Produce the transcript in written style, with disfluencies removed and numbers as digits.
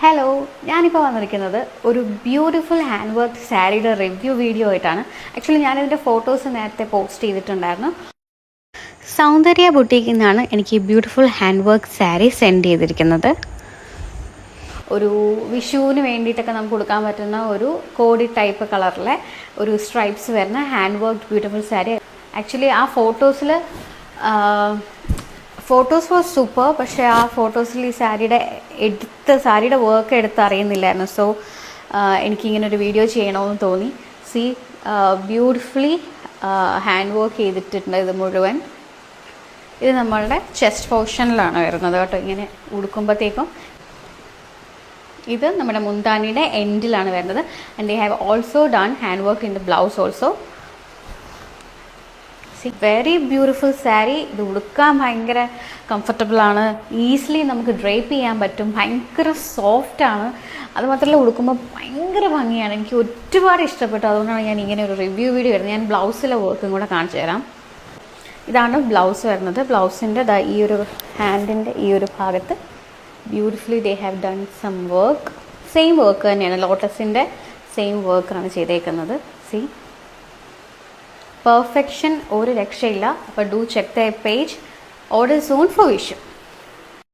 Hello, ഞാനിപ്പോൾ വന്നിരിക്കുന്നത് ഒരു ബ്യൂട്ടിഫുൾ ഹാൻഡ് വർക്ക് സാരിയുടെ റിവ്യൂ വീഡിയോ ആയിട്ടാണ്. ആക്ച്വലി ഞാനിതിൻ്റെ ഫോട്ടോസ് നേരത്തെ പോസ്റ്റ് ചെയ്തിട്ടുണ്ടായിരുന്നു. സൗന്ദര്യ ബുട്ടീക്കിൽ നിന്നാണ് എനിക്ക് ഈ beautiful hand work sari send ചെയ്തിരിക്കുന്നത്. ഒരു വിഷുവിന് വേണ്ടിയിട്ടൊക്കെ നമുക്ക് കൊടുക്കാൻ പറ്റുന്ന ഒരു കോഡി ടൈപ്പ് കളറിലെ ഒരു സ്ട്രൈപ്സ് വരുന്ന hand work beautiful sari. Actually ആ ഫോട്ടോസ് വാസ് സൂപ്പർ. പക്ഷേ ആ ഫോട്ടോസിൽ ഈ സാരിയുടെ വർക്ക് എടുത്ത് അറിയുന്നില്ലായിരുന്നു. സോ എനിക്കിങ്ങനെ ഒരു വീഡിയോ ചെയ്യണമെന്ന് തോന്നി. ബ്യൂട്ടിഫുള്ളി ഹാൻഡ് വർക്ക് ചെയ്തിട്ടുണ്ട് ഇത് മുഴുവൻ. ഇത് നമ്മളുടെ ചെസ്റ്റ് പോർഷനിലാണ് വരുന്നത് കേട്ടോ. ഇങ്ങനെ ഉടുക്കുമ്പോഴത്തേക്കും ഇത് നമ്മുടെ മുന്താനിയുടെ എൻഡിലാണ് വരുന്നത്. And they have also done hand work in the blouse also. Very beautiful sari. ഇത് ഉടുക്കാൻ ഭയങ്കര കംഫർട്ടബിളാണ്. ഈസിലി നമുക്ക് ഡ്രേപ്പ് ചെയ്യാൻ പറ്റും. ഭയങ്കര സോഫ്റ്റാണ്. അതുമാത്രമല്ല ഉടുക്കുമ്പോൾ ഭയങ്കര ഭംഗിയാണ്. എനിക്ക് ഒരുപാട് ഇഷ്ടപ്പെട്ടു. അതുകൊണ്ടാണ് ഞാൻ ഇങ്ങനെ ഒരു റിവ്യൂ വീഡിയോ വരുന്നത്. ഞാൻ ബ്ലൗസിലെ വർക്കും കൂടെ കാണിച്ചു തരാം. ഇതാണ് ബ്ലൗസ് വരുന്നത്. ബ്ലൗസിൻ്റെ ഈ ഒരു ഹാൻഡിൻ്റെ ഈ ഒരു ഭാഗത്ത് beautifully they have done some work. Same work തന്നെയാണ്, ലോട്ടസിൻ്റെ സെയിം വർക്കാണ് ചെയ്തേക്കുന്നത്. പെർഫെക്ഷൻ ഒരു രക്ഷയില്ല. അപ്പോൾ do check the page. Order soon for Vishu.